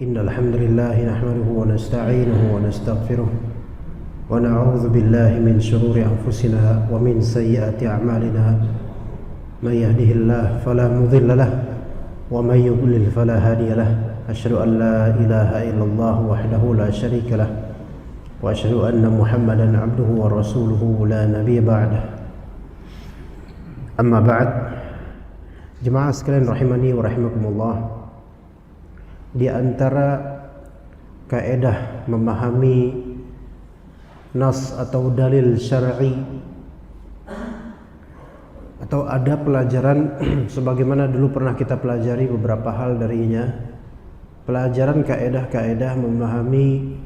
إن الحمد لله نحمده ونستعينه ونستغفره ونعوذ بالله من شرور أنفسنا ومن سيئات أعمالنا من يهده الله فلا مضل له ومن يضلل فلا هادي له أشهد أن لا إله إلا الله وحده لا شريك له وأشهد أن محمدا عبده ورسوله لا نبي بعده أما بعد. Jemaah sekalian rahimani wa rahimakumullah, di antara kaedah memahami nas atau dalil syar'i atau ada pelajaran sebagaimana dulu pernah kita pelajari beberapa hal darinya, pelajaran kaedah-kaedah memahami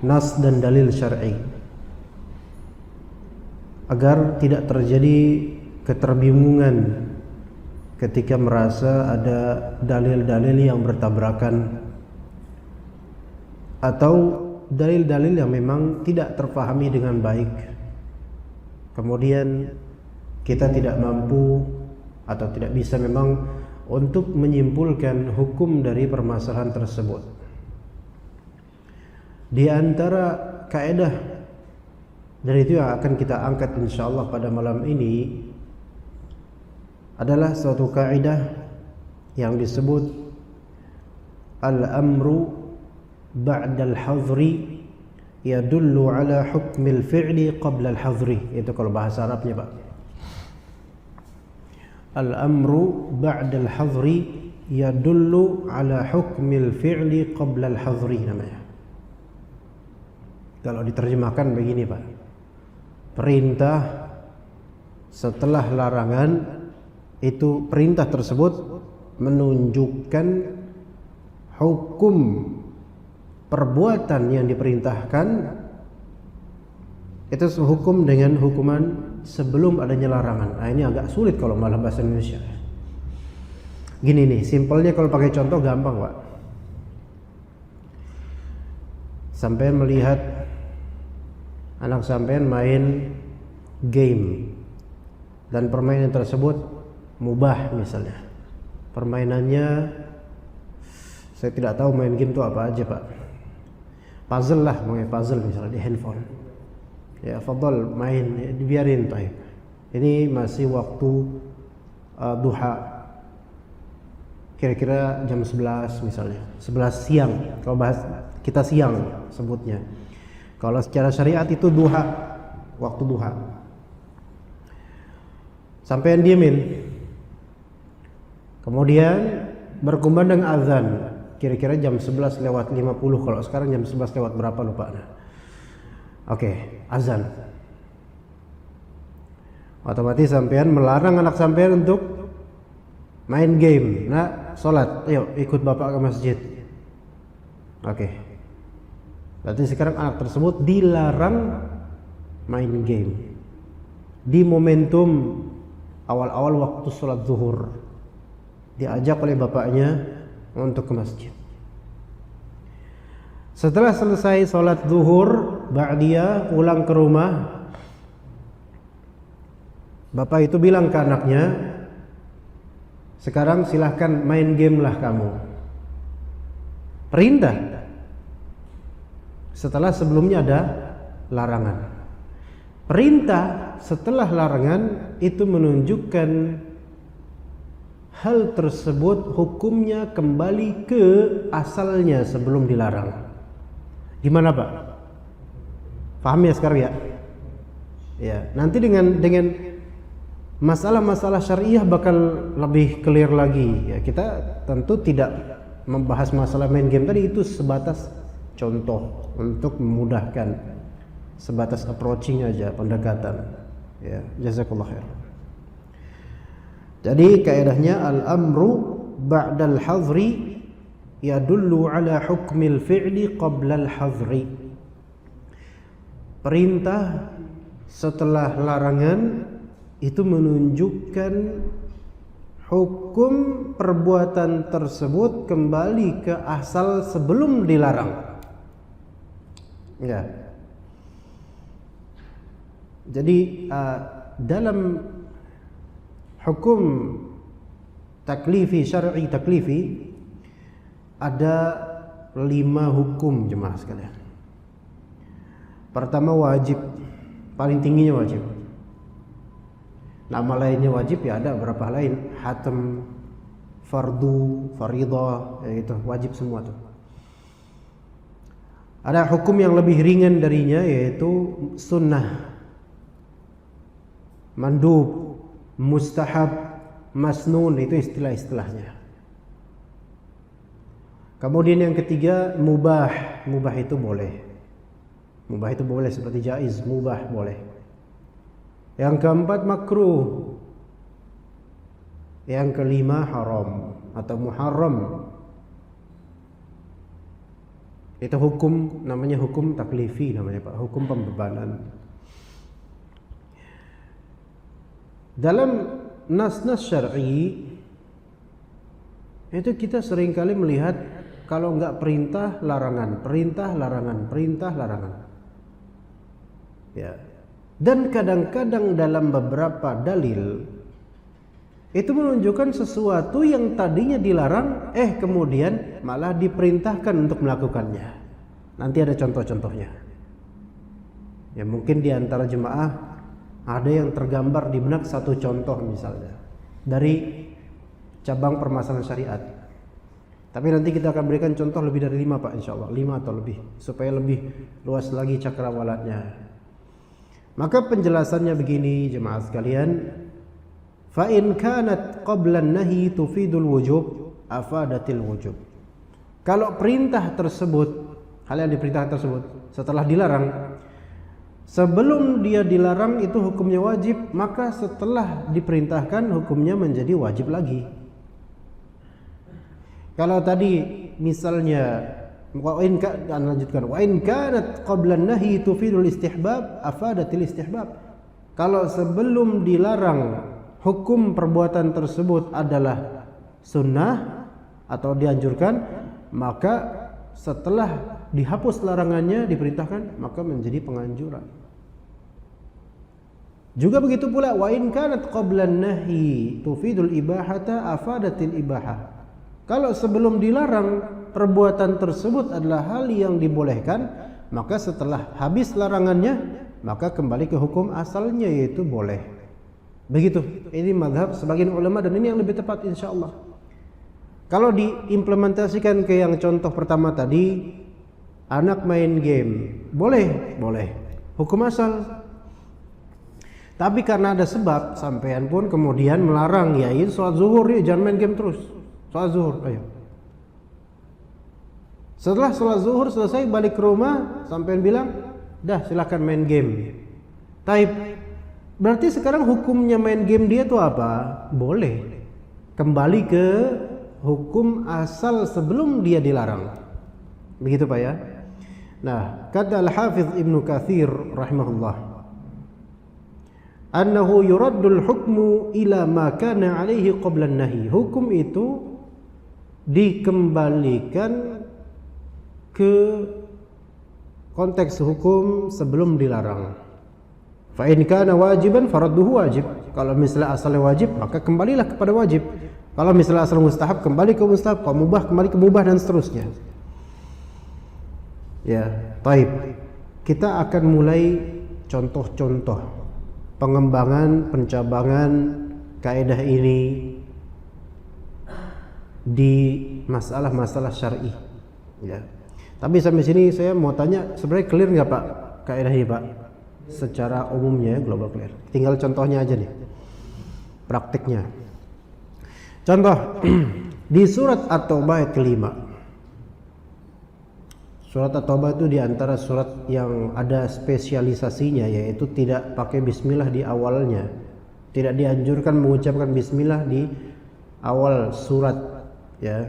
nas dan dalil syar'i agar tidak terjadi keterbingungan ketika merasa ada dalil-dalil yang bertabrakan atau dalil-dalil yang memang tidak terpahami dengan baik, kemudian kita tidak mampu atau tidak bisa memang untuk menyimpulkan hukum dari permasalahan tersebut. Di antara kaedah dari itu yang akan kita angkat insyaallah pada malam ini adalah suatu kaidah yang disebut al-amru ba'da al-hadri yadullu ala hukmil fi'li qabla al-hadri. Itu kalau bahasa Arabnya, Pak. Al-amru ba'da al-hadri yadullu ala hukmil fi'li qabla al-hadri namanya. Kalau diterjemahkan begini, Pak. Perintah setelah larangan, itu perintah tersebut menunjukkan hukum perbuatan yang diperintahkan, itu sehukum dengan hukuman sebelum adanya larangan. Nah, ini agak sulit kalau malah bahasa Indonesia. Gini nih, simpelnya kalau pakai contoh gampang, Pak. Sampean melihat anak sampean main game dan permainan tersebut mubah misalnya. Permainannya saya tidak tahu main game itu apa aja, Pak. Puzzle lah, main puzzle misalnya di handphone. Ya, fadhal main, dibiarin taib. Ini masih waktu duha. Kira-kira jam 11 misalnya. 11 siang. Kalau bahas kita siang sebutnya. Kalau secara syariat itu duha, waktu duha. Sampai diemin. Kemudian berkumandang azan, kira-kira jam 11 lewat 50, kalau sekarang jam 11 lewat berapa lupa. Oke, azan. Otomatis sampean melarang anak sampean untuk main game. Nah, sholat, ayo ikut bapak ke masjid. Oke. Berarti sekarang anak tersebut dilarang main game di momentum awal-awal waktu sholat zuhur. Diajak oleh bapaknya untuk ke masjid. Setelah selesai sholat zuhur, ba'diyah pulang ke rumah, bapak itu bilang ke anaknya, sekarang silahkan main game lah kamu. Perintah. Setelah sebelumnya ada larangan. Perintah setelah larangan itu menunjukkan hal tersebut hukumnya kembali ke asalnya sebelum dilarang. Gimana, Pak? Paham ya sekarang ya? Ya, nanti dengan masalah-masalah syariah bakal lebih clear lagi. Ya, kita tentu tidak membahas masalah main game tadi, itu sebatas contoh untuk memudahkan, sebatas approaching aja, pendekatan. Ya, jazakallah khair. Jadi kaedahnya al-amru ba'dal hadri yadullu ala hukmil fi'li qabla al-hadri. Perintah setelah larangan itu menunjukkan hukum perbuatan tersebut kembali ke asal sebelum dilarang. Ya. Jadi dalam hukum taklifi, syar'i taklifi, ada 5 hukum jemaah sekalian. Pertama wajib, paling tingginya wajib. Nama lainnya wajib ya ada beberapa lain, hatam, fardu, faridah, ya itu wajib semua tuh. Ada hukum yang lebih ringan darinya yaitu sunnah, mandub, mustahab, masnun, itu istilah-istilahnya. Kemudian yang ketiga mubah, mubah itu boleh. Mubah itu boleh seperti jaiz, mubah boleh. Yang keempat makruh. Yang kelima haram atau muharram. Itu hukum, namanya hukum taklifi namanya Pak, hukum pembebanan. Dalam nas-nas syar'i itu kita seringkali melihat kalau enggak perintah larangan, perintah larangan, perintah larangan. Ya. Dan kadang-kadang dalam beberapa dalil itu menunjukkan sesuatu yang tadinya dilarang, kemudian malah diperintahkan untuk melakukannya. Nanti ada contoh-contohnya. Ya mungkin di antara jemaah ada yang tergambar di benak satu contoh misalnya dari cabang permasalahan syariat. Tapi nanti kita akan berikan contoh lebih dari 5 Pak, insyaallah 5 atau lebih supaya lebih luas lagi cakrawalatnya. Maka penjelasannya begini jemaah sekalian, fa in kanat qabla an-nahi tufidul wujub afadatil wujub. Kalau perintah tersebut, hal yang diperintahkan tersebut setelah dilarang, sebelum dia dilarang itu hukumnya wajib, maka setelah diperintahkan hukumnya menjadi wajib lagi. Kalau tadi misalnya wa in kanat qabla an-nahi tufidul istihbab afadatil istihbab. Kalau sebelum dilarang hukum perbuatan tersebut adalah sunnah atau dianjurkan, maka setelah dihapus larangannya diperintahkan maka menjadi penganjuran. Juga begitu pula wa in kanat qabla an-nahi tufidul ibahata afadatil ibahah. Kalau sebelum dilarang perbuatan tersebut adalah hal yang dibolehkan, maka setelah habis larangannya maka kembali ke hukum asalnya yaitu boleh. Begitu. Ini mazhab sebagian ulama dan ini yang lebih tepat insyaallah. Kalau diimplementasikan ke yang contoh pertama tadi, anak main game, boleh, boleh. Hukum asal. Tapi karena ada sebab, sampean pun kemudian melarang, yaitu sholat zuhur, ya jangan main game terus. Sholat zuhur, ayo. Setelah sholat zuhur selesai balik ke rumah, sampean bilang, dah silakan main game. Taib. Berarti sekarang hukumnya main game dia itu apa? Boleh. Kembali ke hukum asal sebelum dia dilarang. Begitu Pak ya. Nah, kata Al-Hafidz Ibnu Katsir rahimahullah, annahu yuraddul hukmu ila ma kana alaihi qabla an-nahi. Hukum itu dikembalikan ke konteks hukum sebelum dilarang. Fa in kana wajiban faradduhu wajib. Kalau misalnya asalnya wajib, maka kembalilah kepada wajib. Kalau misalnya asal mustahab, kembali ke mustahab. Kalau mubah, kembali ke mubah dan seterusnya. Ya, baik. Kita akan mulai contoh-contoh pengembangan, pencabangan kaidah ini di masalah-masalah syar'i. Ya. Tapi sampai sini saya mau tanya, sebenarnya clear nggak Pak kaidah ini Pak? Secara umumnya global clear. Tinggal contohnya aja nih, praktiknya. Contoh di surat At-Taubah ayat kelima. Surat At-Taubah itu diantara surat yang ada spesialisasinya, yaitu tidak pakai bismillah di awalnya. Tidak dianjurkan mengucapkan bismillah di awal surat, ya.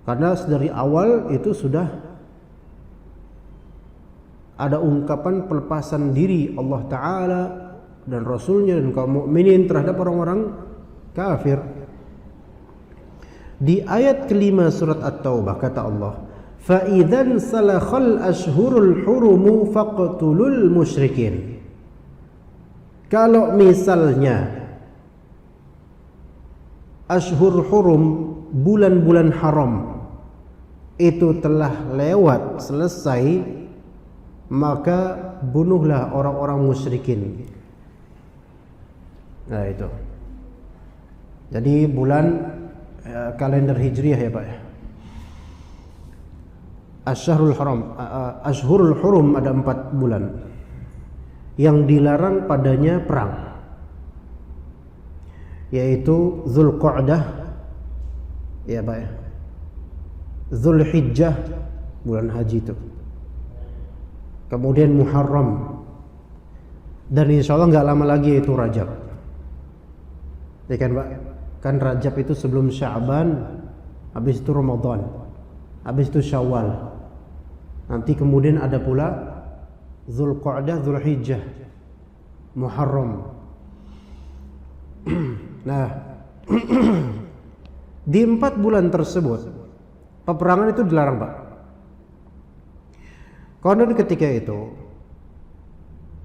Karena dari awal itu sudah ada ungkapan pelepasan diri Allah Ta'ala dan Rasulnya dan kaum mukminin terhadap orang-orang kafir. Di ayat kelima surat At-Taubah kata Allah, فَإِذَنْ سَلَخَ الْأَشْهُرُ الْحُرُمُ فَقْتُلُوا الْمُشْرِكِينَ. Kalau misalnya Ashhur hurum, bulan-bulan haram, itu telah lewat selesai, maka bunuhlah orang-orang musyrikin. Nah itu. Jadi bulan kalender Hijriah ya Pak ya. Ashhurul Hurum ada 4 bulan yang dilarang padanya perang, yaitu Dzulqa'dah ya Pak ya, Dzulhijjah bulan haji itu, kemudian Muharram, dan insya Allah nggak lama lagi yaitu Rajab ya kan Pak. Kan Rajab itu sebelum Sya'ban, habis itu Ramadan, habis itu Syawal, nanti kemudian ada pula Dzulqa'dah, Dzulhijjah, Muharram. Nah di 4 bulan tersebut peperangan itu dilarang Pak. Konon ketika itu,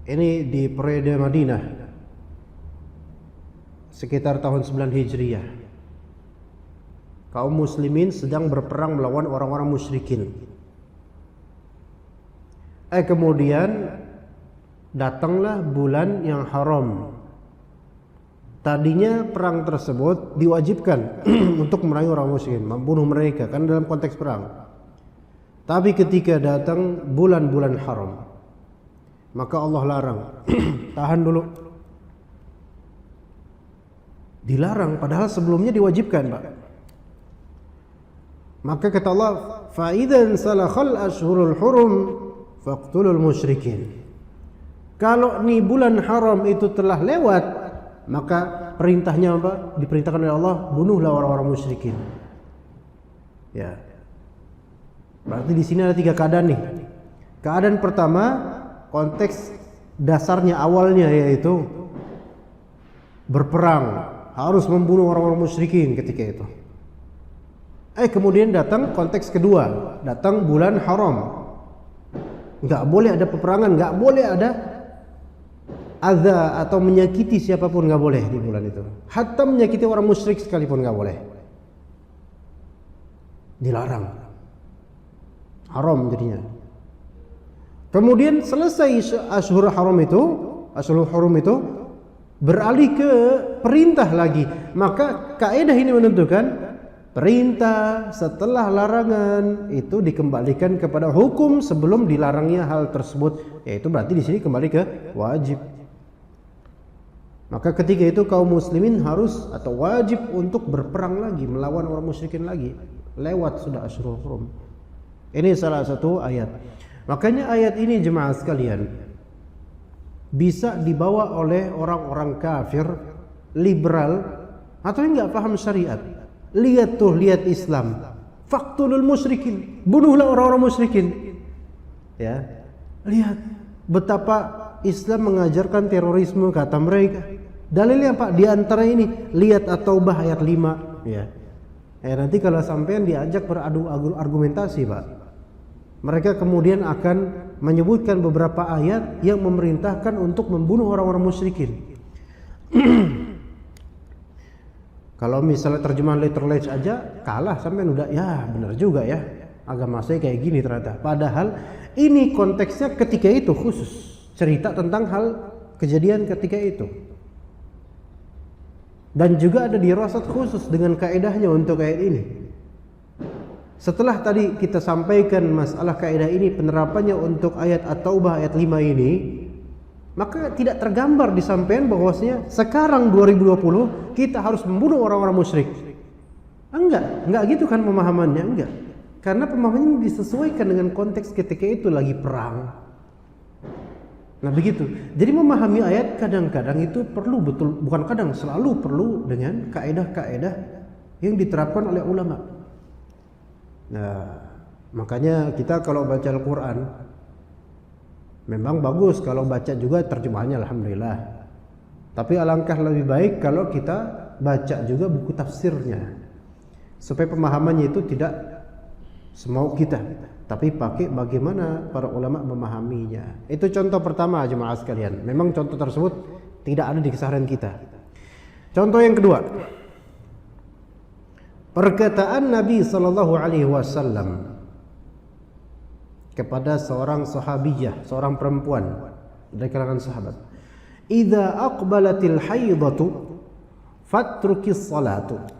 ini di periode Madinah sekitar tahun 9 Hijriah, kaum muslimin sedang berperang melawan orang-orang musyrikin. Kemudian datanglah bulan yang haram. Tadinya perang tersebut diwajibkan untuk memerangi orang musyrikin, membunuh mereka kan dalam konteks perang. Tapi ketika datang bulan-bulan haram, maka Allah larang. Tahan dulu. Dilarang padahal sebelumnya diwajibkan Pak. Maka kata Allah, fa idzan salakhal ashhurul hurum faqtulul musyrikin. Kalau nih bulan haram itu telah lewat, maka perintahnya apa? Diperintahkan oleh Allah, bunuhlah orang-orang musyrikin. Ya. Berarti di sini ada 3 keadaan nih. Keadaan pertama, konteks dasarnya awalnya yaitu berperang, harus membunuh orang-orang musyrikin ketika itu. Kemudian datang konteks kedua, datang bulan haram. Enggak boleh ada peperangan, enggak boleh ada adza atau menyakiti siapapun, enggak boleh di bulan itu. Hatta menyakiti orang musyrik sekalipun enggak boleh. Dilarang. Haram jadinya. Kemudian selesai Ashhurul Hurum itu beralih ke perintah lagi. Maka kaidah ini menentukan perintah setelah larangan itu dikembalikan kepada hukum sebelum dilarangnya hal tersebut, yaitu berarti di sini kembali ke wajib. Maka ketika itu kaum muslimin harus atau wajib untuk berperang lagi, melawan orang musyrikin lagi. Lewat sudah Ashhurul Hurum. Ini salah satu ayat. Makanya ayat ini jemaah sekalian bisa dibawa oleh orang-orang kafir, liberal, atau yang nggak paham syariat. Lihat Islam. Faqtulul musyrikin, bunuhlah orang-orang musyrikin. Ya, lihat betapa Islam mengajarkan terorisme kata mereka. Dalilnya Pak, di antara ini lihat At-Taubah ayat 5. Ya. Nanti kalau sampean diajak beradu argumentasi Pak, mereka kemudian akan menyebutkan beberapa ayat yang memerintahkan untuk membunuh orang-orang musyrikin. Kalau misalnya terjemahan Letterlech aja kalah, sampean udah ya benar juga ya, agama saya kayak gini ternyata. Padahal ini konteksnya ketika itu khusus cerita tentang hal kejadian ketika itu. Dan juga ada dirasat khusus dengan kaedahnya untuk ayat ini. Setelah tadi kita sampaikan masalah kaidah ini, penerapannya untuk ayat At-Taubah ayat 5 ini, maka tidak tergambar disampaikan bahwasanya sekarang 2020 kita harus membunuh orang-orang musyrik. Enggak gitu kan pemahamannya, enggak. Karena pemahamannya disesuaikan dengan konteks ketika itu lagi perang. Nah begitu. Jadi memahami ayat kadang-kadang itu perlu betul, bukan kadang, selalu perlu dengan kaidah-kaidah yang diterapkan oleh ulama. Nah, makanya kita kalau baca Al-Quran memang bagus kalau baca juga terjemahannya, alhamdulillah. Tapi alangkah lebih baik kalau kita baca juga buku tafsirnya, supaya pemahamannya itu tidak semau kita, tapi pakai bagaimana para ulama memahaminya. Itu contoh pertama jemaah sekalian. Memang contoh tersebut tidak ada di keseharian kita. Contoh yang kedua, perkataan Nabi sallallahu alaihi wasallam kepada seorang sahabiyah, seorang perempuan dari kalangan sahabat. Idza aqbalatil haidatu fatrukis salata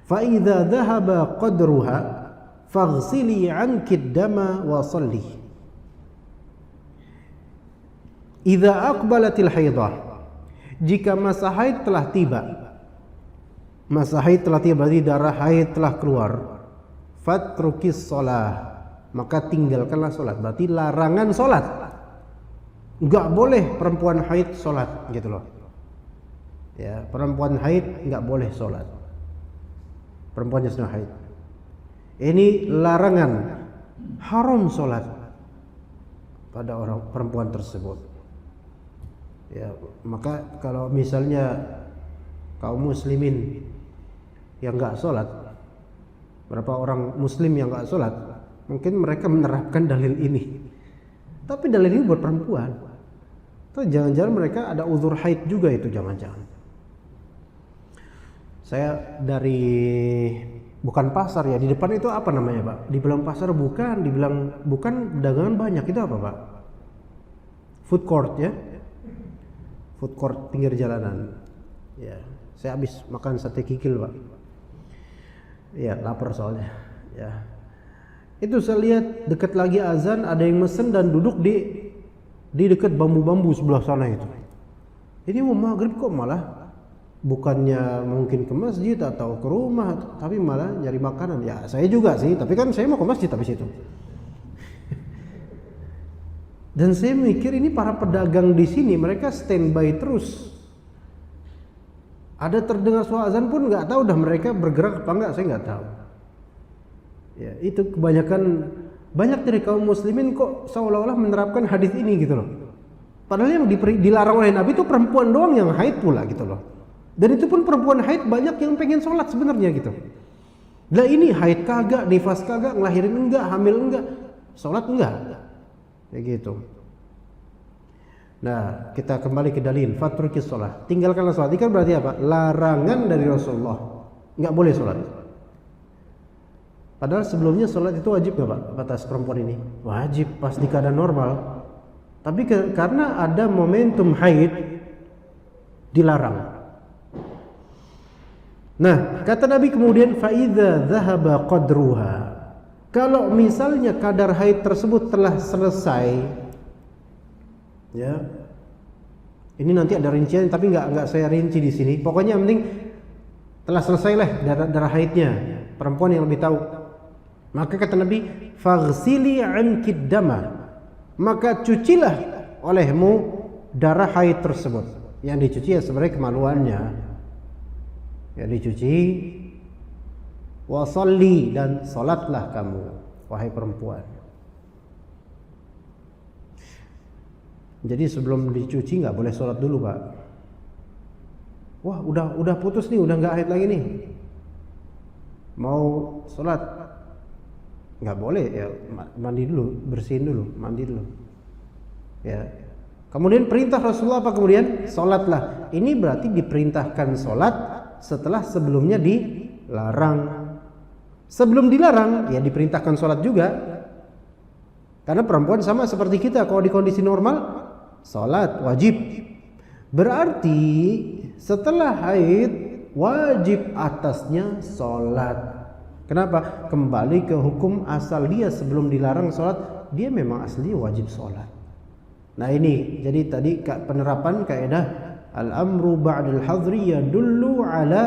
fa idza dhahaba qadruha faghsili 'anki ad-dama wa shalli. Idza aqbalatil haidah, jika masa haid telah tiba, masa haid telah tiba, berarti darah haid telah keluar, fatrukis shalah, maka tinggalkanlah salat. Berarti larangan salat. Enggak boleh perempuan haid salat, gitu loh. Ya, perempuan haid enggak boleh salat. Perempuan yang sedang haid. Ini larangan, haram salat pada orang perempuan tersebut. Ya, maka kalau misalnya kaum muslimin yang enggak salat, berapa orang muslim yang enggak salat, mungkin mereka menerapkan dalil ini. Tapi dalil ini buat perempuan. Atau jangan-jangan mereka ada uzur haid juga, itu jangan-jangan. Saya dari bukan pasar ya, di depan itu apa namanya, Pak? Dibilang pasar bukan, dibilang bukan, dagangan banyak, itu apa, Pak? Food court ya. Food court pinggir jalanan. Ya, saya habis makan sate kikil, Pak. Ya, lapar soalnya. Ya. Itu saya lihat dekat lagi azan ada yang mesen dan duduk di dekat bambu-bambu sebelah sana itu. Ini mau maghrib kok malah bukannya mungkin ke masjid atau ke rumah, tapi malah nyari makanan. Ya saya juga sih, tapi kan saya mau ke masjid habis itu. Dan saya mikir ini para pedagang di sini mereka standby terus. Ada terdengar suara azan pun nggak tahu dah mereka bergerak apa enggak, saya nggak tahu. Ya, itu kebanyakan banyak dari kaum muslimin kok seolah-olah menerapkan hadis ini gitu loh. Padahal yang dilarang oleh Nabi itu perempuan doang yang haid pula gitu loh. Dan itu pun perempuan haid banyak yang pengen sholat sebenarnya gitu. Lah ini haid kagak, nifas kagak, ngelahirin enggak, hamil enggak, sholat enggak. Kayak gitu. Nah, kita kembali ke dalil fatrukis sholat. Tinggalkanlah sholat. Ini kan berarti apa? Larangan dari Rasulullah. Enggak boleh sholat. Padahal sebelumnya sholat itu wajib nggak, Pak, atas perempuan ini? Wajib pas di keadaan normal. Tapi karena ada momentum haid dilarang. Nah, kata Nabi kemudian faidza dhahaba qadruha. Kalau misalnya kadar haid tersebut telah selesai, ya. Ini nanti ada rincian tapi nggak saya rinci di sini. Pokoknya yang penting telah selesai lah darah haidnya. Perempuan yang lebih tahu. Maka kata Nabi, faghsili 'anki dama, maka cucilah olehmu darah haid tersebut. Yang dicuci ya sebenarnya kemaluannya, ya dicuci. Wa shalli, dan salatlah kamu wahai perempuan. Jadi sebelum dicuci nggak boleh salat dulu, Pak. Wah, udah putus nih, udah nggak haid lagi nih, mau salat nggak boleh, ya mandi dulu, bersihin dulu, mandi dulu. Ya. Kemudian perintah Rasulullah apa kemudian? Salatlah. Ini berarti diperintahkan salat setelah sebelumnya dilarang. Sebelum dilarang ya diperintahkan salat juga. Karena perempuan sama seperti kita, kalau di kondisi normal salat wajib. Berarti setelah haid wajib atasnya salat. Kenapa? Kembali ke hukum asal dia sebelum dilarang sholat, dia memang asli wajib sholat. Nah ini, jadi tadi penerapan kaidah al-amru ba'dal hadri yadullu ala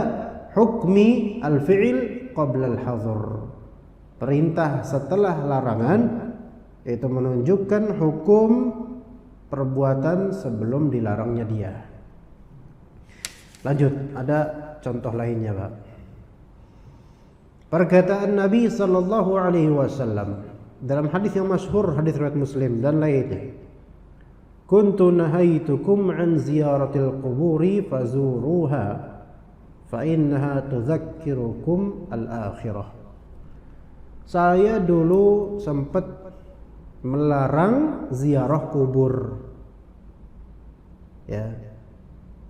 hukmi al-fi'il qabla al-hadhr. Perintah setelah larangan itu menunjukkan hukum perbuatan sebelum dilarangnya dia. Lanjut, ada contoh lainnya, Pak. Perkataan Nabi sallallahu alaihi wasallam dalam hadis yang masyhur, hadis riwayat Muslim dan lainnya. Kuntu nahaitukum an ziyaratil quburi fazuruha fa innaha tudzakirukum al-akhirah. Saya dulu sempat melarang ziarah kubur. Ya.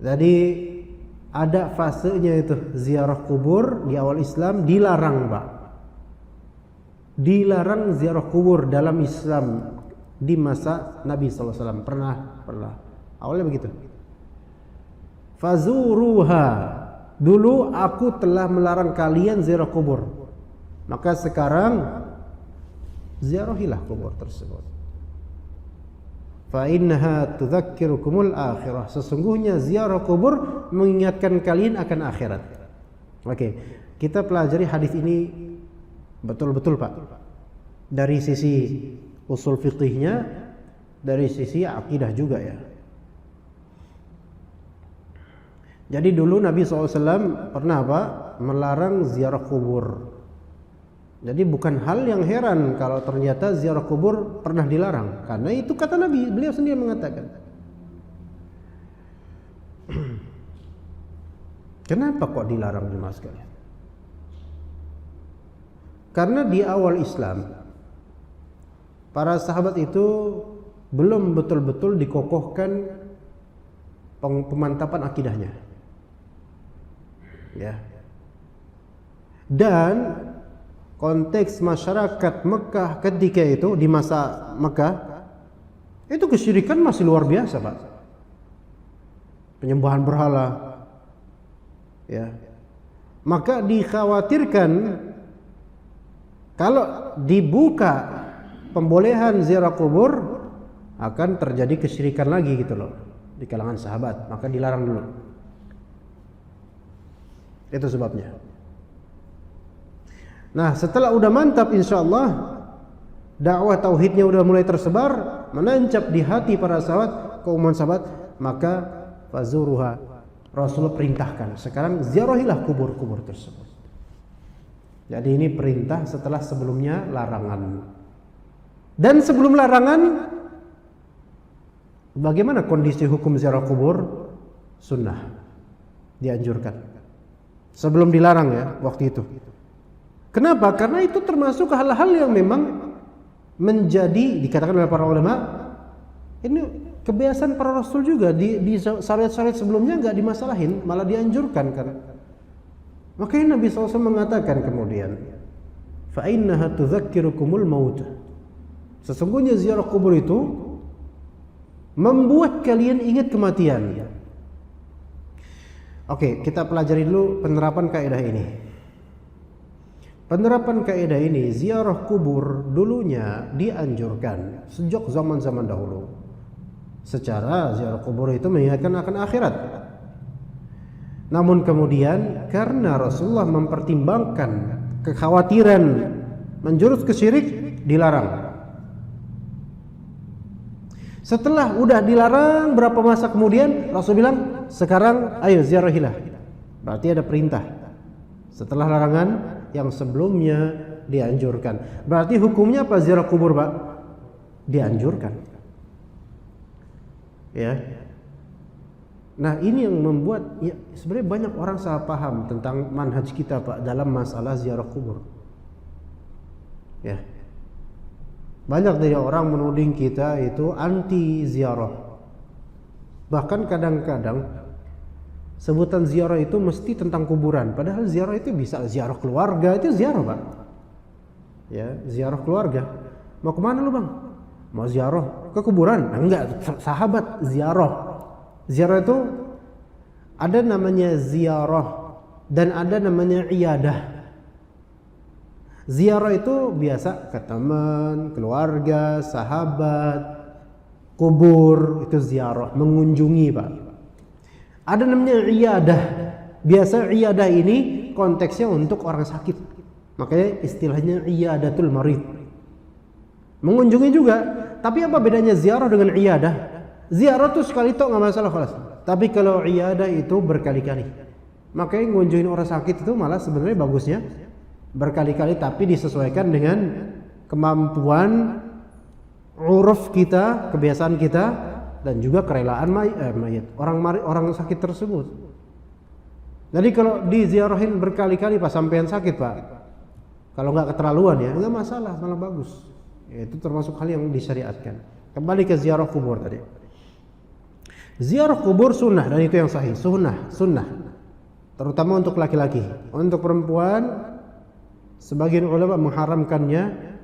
Jadi ada fasenya itu ziarah kubur di awal Islam dilarang, Pak. dilarang ziarah kubur dalam Islam di masa Nabi SAW. Pernah. Awalnya begitu. Fazuruha, dulu aku telah melarang kalian ziarah kubur, maka sekarang ziarahilah kubur tersebut. Fa innaha tudzakirukumul akhirah, sesungguhnya ziarah kubur mengingatkan kalian akan akhirat. Oke, kita pelajari hadis ini betul-betul Pak, dari sisi usul fiqihnya, dari sisi akidah juga ya. Jadi dulu Nabi SAW pernah apa? Melarang ziarah kubur. Jadi bukan hal yang heran kalau ternyata ziarah kubur pernah dilarang, karena itu kata Nabi, beliau sendiri mengatakan. Kenapa kok dilarang jemaah sekalian? Karena di awal Islam para sahabat itu belum betul-betul dikokohkan pemantapan akidahnya. Ya. Dan konteks masyarakat Mekah ketika itu, di masa Mekah, itu kesyirikan masih luar biasa, Pak. Penyembahan berhala. Ya. Maka dikhawatirkan kalau dibuka pembolehan ziarah kubur akan terjadi kesyirikan lagi gitu loh di kalangan sahabat, maka dilarang dulu. Itu sebabnya. Nah, setelah udah mantap insyaallah, dakwah tauhidnya udah mulai tersebar, menancap di hati para sahabat, keumuman sahabat, maka fazuruha, Rasulullah perintahkan, sekarang ziarahilah kubur-kubur tersebut. Jadi ini perintah setelah sebelumnya larangan. Dan sebelum larangan, bagaimana kondisi hukum ziarah kubur? Sunnah, dianjurkan. Sebelum dilarang ya, waktu itu. Kenapa? Karena itu termasuk hal-hal yang memang menjadi, dikatakan oleh para ulama, ini kebiasaan para rasul juga. Di syariat-syariat sebelumnya nggak dimasalahin, malah dianjurkan kan. Makanya Nabi SAW mengatakan kemudian, fa innaha tudzakirukumul maut. Sesungguhnya ziarah kubur itu membuat kalian ingat kematian. Oke, kita pelajari dulu penerapan kaidah ini. Penerapan kaidah ini, ziarah kubur dulunya dianjurkan sejak zaman-zaman dahulu. Secara ziarah kubur itu mengingatkan akan akhirat. Namun kemudian karena Rasulullah mempertimbangkan kekhawatiran menjurus ke syirik, dilarang. Setelah udah dilarang, berapa masa kemudian Rasul bilang, sekarang ayo ziarahilah. Berarti ada perintah setelah larangan yang sebelumnya dianjurkan. Berarti hukumnya apa ziarah kubur, Pak? Dianjurkan. Ya. Nah, ini yang membuat ya, sebenarnya banyak orang salah paham tentang manhaj kita, Pak, dalam masalah ziarah kubur. Ya. Banyak dari orang menuding kita itu anti ziarah. Bahkan kadang-kadang sebutan ziarah itu mesti tentang kuburan. Padahal ziarah itu bisa ziarah keluarga, itu ziarah, Pak. Ya, ziarah keluarga. Mau kemana lu, Bang? Mau ziarah ke kuburan? Nah, enggak, sahabat ziarah. Ziarah itu ada namanya ziarah dan ada namanya iyadah. Ziarah itu biasa ke teman, keluarga, sahabat, kubur, itu ziarah, mengunjungi, Pak. Ada namanya iyadah. Biasa iyadah ini konteksnya untuk orang sakit. Makanya istilahnya iyadatul marid. Mengunjungi juga. Tapi apa bedanya ziarah dengan iyadah? Ziarah tuh sekali tok nggak masalah kelas. Tapi kalau iyadah itu berkali-kali. Makanya ngunjungin orang sakit itu malah sebenarnya bagusnya berkali-kali, tapi disesuaikan dengan kemampuan uruf kita, kebiasaan kita, dan juga kerelaan mayit orang sakit tersebut. Jadi kalau diziarahin berkali-kali Pak, sampean sakit Pak, kalau nggak keterlaluan ya nggak masalah, malah bagus. Ya, itu termasuk hal yang disyariatkan. Kembali ke ziarah kubur tadi. Ziarah kubur sunnah, dan itu yang sahih, sunnah, terutama untuk laki-laki. Untuk perempuan Sebagian ulama mengharamkannya,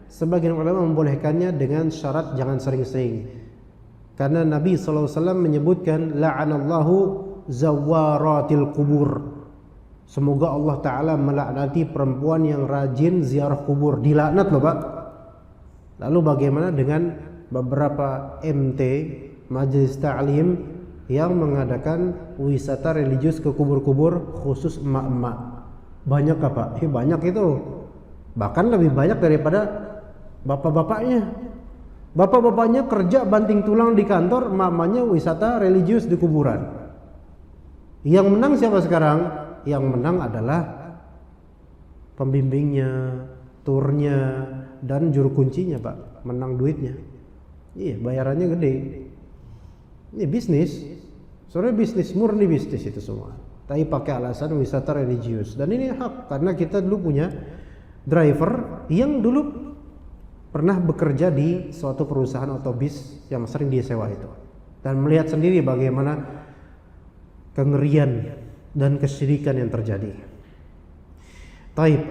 sebagian ulama membolehkannya dengan syarat jangan sering-sering. Karena Nabi SAW menyebutkan la'anallahu zawaratil kubur. Semoga Allah Ta'ala melaknati perempuan yang rajin ziarah kubur. Dilaknat loh Pak. Lalu bagaimana dengan beberapa MT, majelis ta'lim, yang mengadakan wisata religius ke kubur-kubur khusus emak-emak? Banyak Pak? Banyak itu. Bahkan lebih banyak daripada bapak-bapaknya. Bapak-bapaknya kerja banting tulang di kantor, emak-emaknya wisata religius di kuburan. Yang menang siapa sekarang? Yang menang adalah pembimbingnya, turnya, dan juru kuncinya Pak. Menang duitnya. Iya, bayarannya gede. Ini bisnis. Soalnya bisnis, murni bisnis itu semua. Tapi pakai alasan wisata religius. Dan ini hak, karena kita dulu punya driver yang dulu pernah bekerja di suatu perusahaan otobus yang sering disewa itu. Dan melihat sendiri bagaimana kengerian dan kesyirikan yang terjadi. Taib,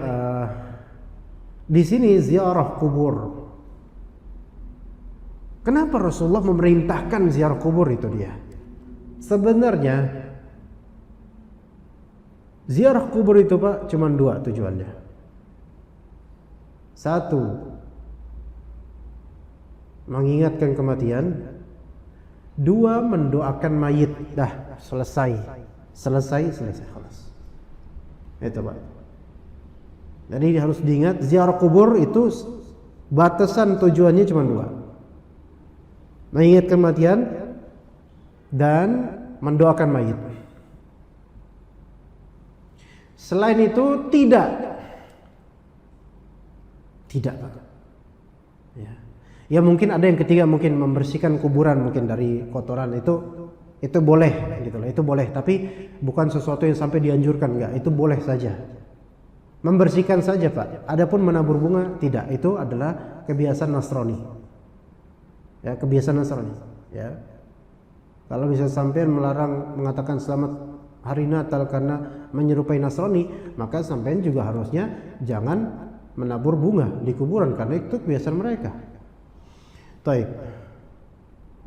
di sini ziarah kubur. Kenapa Rasulullah memerintahkan ziarah kubur? Itu dia. Sebenarnya ziarah kubur itu Pak cuma dua tujuannya. Satu, mengingatkan kematian. Dua, mendoakan mayit. Dah, selesai. Khalas. Itu Pak. Jadi harus diingat, ziarah kubur itu batasan tujuannya cuma dua. Mengingat kematian dan mendoakan mayit. Selain itu tidak Pak. Ya mungkin ada yang ketiga, mungkin membersihkan kuburan mungkin dari kotoran, itu boleh gitu loh, itu boleh, tapi bukan sesuatu yang sampai dianjurkan, enggak, itu boleh saja. Membersihkan saja Pak. Adapun menabur bunga tidak, itu adalah kebiasaan Nasrani. Ya, kebiasaan Nasrani, ya. Kalau bisa sampai melarang mengatakan selamat hari Natal karena menyerupai Nasrani, maka sampean juga harusnya jangan menabur bunga di kuburan karena itu kebiasaan mereka. Baik.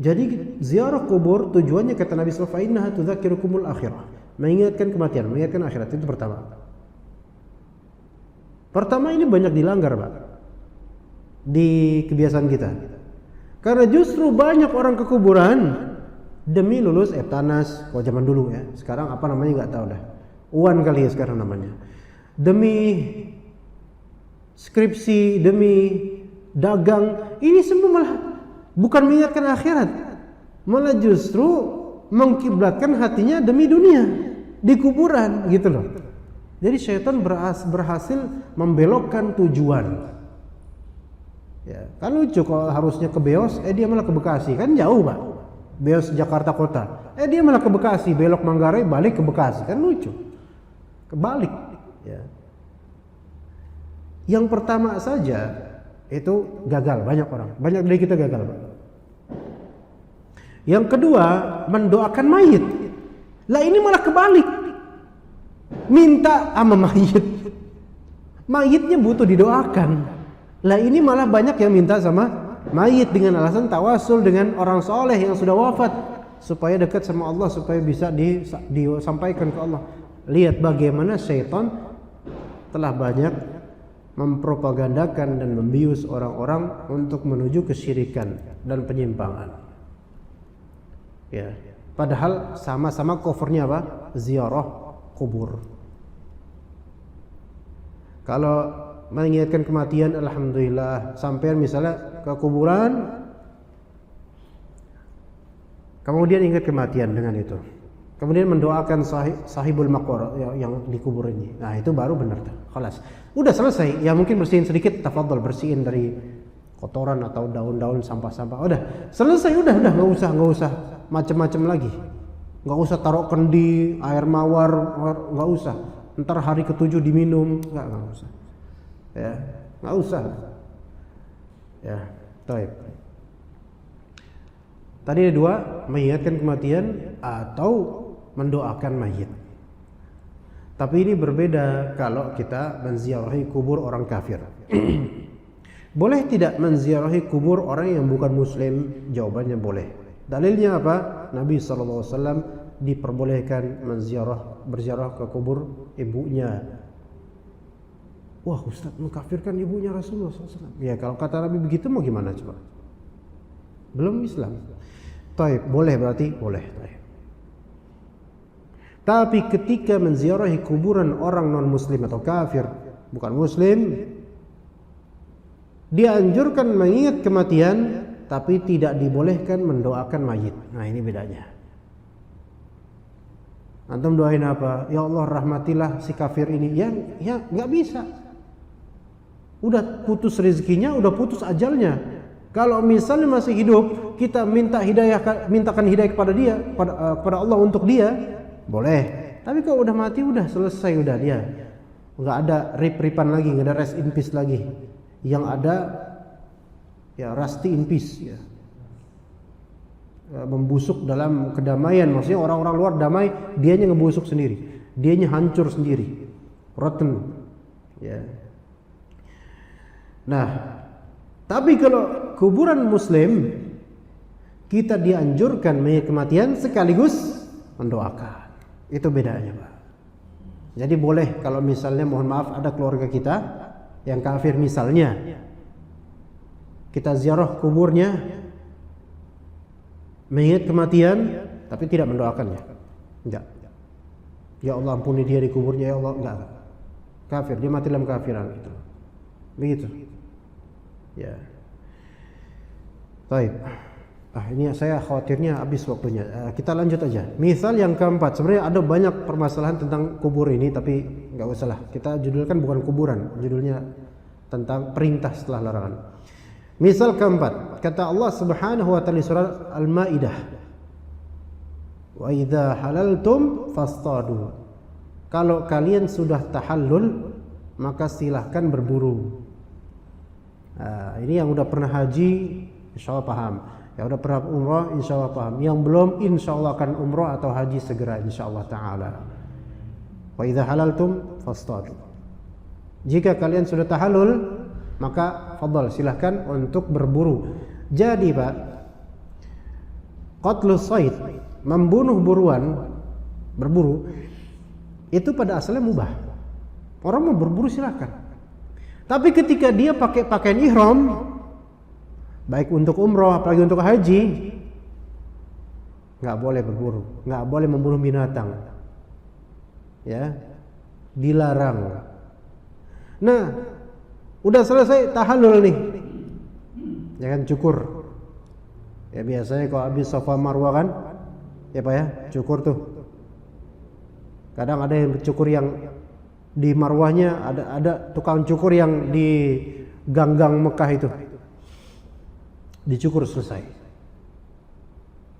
Jadi ziarah kubur tujuannya kata Nabi sallallahu alaihi wasallam tudzakirukumul akhirah, mengingatkan kematian, mengingatkan akhirat. Itu pertama ini banyak dilanggar Pak di kebiasaan kita. Karena justru banyak orang ke kuburan demi lulus Eptanas, kalau zaman dulu ya. Sekarang apa namanya nggak tahu dah. UAN kali ya sekarang namanya. Demi skripsi, demi dagang, ini semua malah bukan mengingatkan akhirat, malah justru mengkiblatkan hatinya demi dunia di kuburan gitu loh. Jadi syaitan berhasil membelokkan tujuan. Ya, kan lucu kalau harusnya ke Beos, dia malah ke Bekasi, kan jauh Pak. Beos Jakarta Kota, dia malah ke Bekasi, belok Manggarai balik ke Bekasi, kan lucu. Kebalik. Ya. Yang pertama saja itu gagal, banyak dari kita gagal Pak. Yang kedua, mendoakan mayit. Lah ini malah kebalik, minta sama mayit. Mayitnya butuh didoakan. Lah ini malah banyak yang minta sama mayit dengan alasan tawasul dengan orang soleh yang sudah wafat supaya dekat sama Allah, supaya bisa disampaikan ke Allah. Lihat bagaimana syaitan telah banyak mempropagandakan dan membius orang-orang untuk menuju kesyirikan dan penyimpangan. Ya, padahal sama-sama covernya apa? Ziarah kubur. Kalau mengingatkan kematian, alhamdulillah, sampai misalnya ke kuburan kemudian ingat kematian dengan itu, kemudian mendoakan sahibul maqbar yang di kubur ini, nah itu baru benar tuh. Khalas, udah selesai. Ya mungkin bersihin sedikit, tafadhol bersihin dari kotoran atau daun-daun sampah-sampah, udah selesai, udah nggak usah macam-macam lagi, nggak usah taruh kendi, air mawar, nggak usah, ntar hari ke-7 diminum, nggak usah. Ya, nggak usah. Ya, baik. Tadi ada dua, mengingatkan kematian atau mendoakan mayit. Tapi ini berbeda kalau kita menziarahi kubur orang kafir. Boleh tidak menziarahi kubur orang yang bukan muslim? Jawabannya boleh. Dalilnya apa? Nabi SAW diperbolehkan berziarah ke kubur ibunya. Wah, Ustaz mengkafirkan ibunya Rasulullah SAW. Ya, kalau kata Nabi begitu mau gimana coba? Belum Islam. Taib, boleh berarti? Boleh. Taib. Tapi ketika menziarahi kuburan orang non-muslim atau kafir, bukan muslim, dianjurkan mengingat kematian, tapi tidak dibolehkan mendoakan mayit. Nah, ini bedanya. Antum doain apa? Ya Allah rahmatilah si kafir ini. Ya nggak bisa. Udah putus rezekinya, udah putus ajalnya. Kalau misalnya masih hidup, kita mintakan hidayah kepada dia, kepada Allah untuk dia, boleh. Tapi kalau udah mati, udah selesai, udah dia. Nggak ada rip-ripan lagi, nggak ada rest in peace lagi. Yang ada ya rusty in peace ya. Membusuk dalam kedamaian, maksudnya orang-orang luar damai, dianya ngebusuk sendiri, dianya hancur sendiri, rotten ya. Nah, tapi kalau kuburan muslim, kita dianjurkan mengingat kematian sekaligus mendoakan. Itu bedanya, Pak. Jadi boleh kalau misalnya mohon maaf ada keluarga kita yang kafir misalnya, kita ziarah kuburnya, mengingat kematian, tapi tidak mendoakannya. Enggak. Ya Allah ampuni dia di kuburnya, ya Allah, enggak. Kafir, dia mati dalam kafiran gitu. Begitu. Ya. Baik. Ini saya khawatirnya habis waktunya. Kita lanjut aja. Misal yang keempat, sebenarnya ada banyak permasalahan tentang kubur ini, tapi enggak usah lah. Kita judulkan bukan kuburan, judulnya tentang perintah setelah larangan. Misal keempat, kata Allah Subhanahu wa taala surah Al-Maidah, "Wa idza halaltum fastadu." Kalau kalian sudah tahallul, maka silahkan berburu. Ini yang udah pernah haji, insyaallah paham. Yang udah pernah umrah, insyaallah paham. Yang belum, insyaallah akan umrah atau haji segera, insyaallah taala. Wa idza halaltum fastadu. Jika kalian sudah tahallul, maka fadhal, silahkan untuk berburu. Jadi Pak, qatlus sayd, membunuh berburu, itu pada asalnya mubah. Orang mau berburu silahkan. Tapi ketika dia pakai pakaian ihram, baik untuk umrah apalagi untuk haji, nggak boleh berburu, nggak boleh membunuh binatang, ya, dilarang. Nah, udah selesai tahallul nih, jangan cukur. Ya biasanya kalau habis Safa Marwah kan, ya Pak ya, cukur tuh. Kadang ada yang cukur yang di Marwahnya, ada tukang cukur yang di ganggang Mekah itu, dicukur selesai.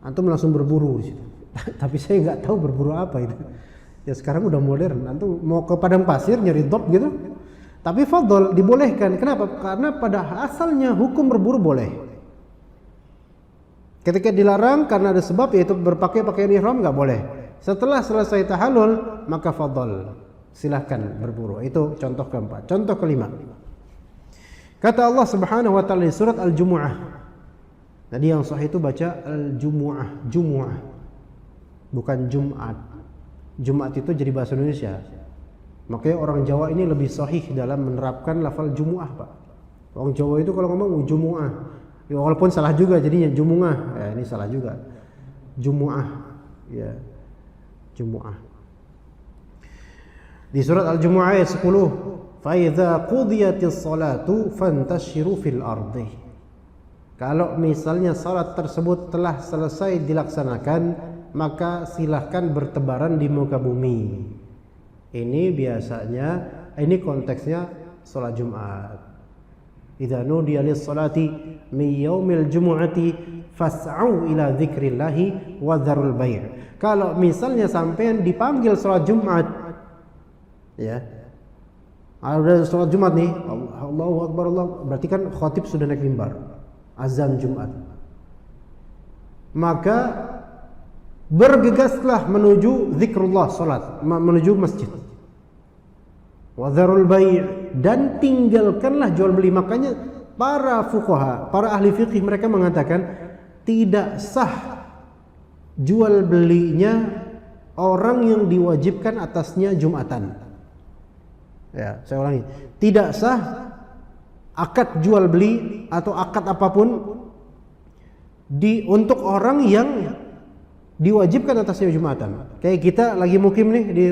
Antum langsung berburu di situ. Tapi saya nggak tahu berburu apa itu. Ya sekarang udah modern. Antum mau ke padang pasir nyari dop gitu. Tapi fadhol dibolehkan. Kenapa? Karena pada asalnya hukum berburu boleh. Ketika dilarang karena ada sebab, yaitu berpakaian pakaian ihram, nggak boleh. Setelah selesai tahallul, maka fadhol, silahkan berburu. Itu contoh keempat. Contoh kelima, kata Allah Subhanahu wa taala di surat Al-Jumu'ah. Tadi yang sahih itu baca Al-Jumu'ah, Jumu'ah, bukan Jumat. Jumat itu jadi bahasa Indonesia. Makanya orang Jawa ini lebih sahih dalam menerapkan lafal Jumu'ah, Pak. Orang Jawa itu kalau ngomong Jumu'ah, ya, walaupun salah juga jadinya Jumu'ah. Ya, ini salah juga. Jumu'ah, ya, Jumu'ah. Di surat Al-Jumu'ah ayat 10, "Fa idza qudiyatis salatu fantashiru fil ardi." Kalau misalnya salat tersebut telah selesai dilaksanakan, maka silahkan bertebaran di muka bumi. Ini biasanya, ini konteksnya salat Jumat. Idza nudiya lis-salati min yaumil jumu'ati fas'au ila dzikrillahi wa dzarul bai'. Kalau misalnya sampean dipanggil salat Jumat, ya, ada salat Jumat nih, Allahu Akbar, Allah, berarti kan khatib sudah naik mimbar, azan Jumat. Maka bergegaslah menuju zikrullah, salat, menuju masjid. wa dzarul bai', dan tinggalkanlah jual beli. Makanya para fuqaha, para ahli fikih mereka mengatakan tidak sah jual belinya orang yang diwajibkan atasnya Jumatan. Ya, saya ulangi. Tidak sah akad jual beli atau akad apapun untuk orang yang diwajibkan atasnya Jumatan. Kayak kita lagi mukim nih di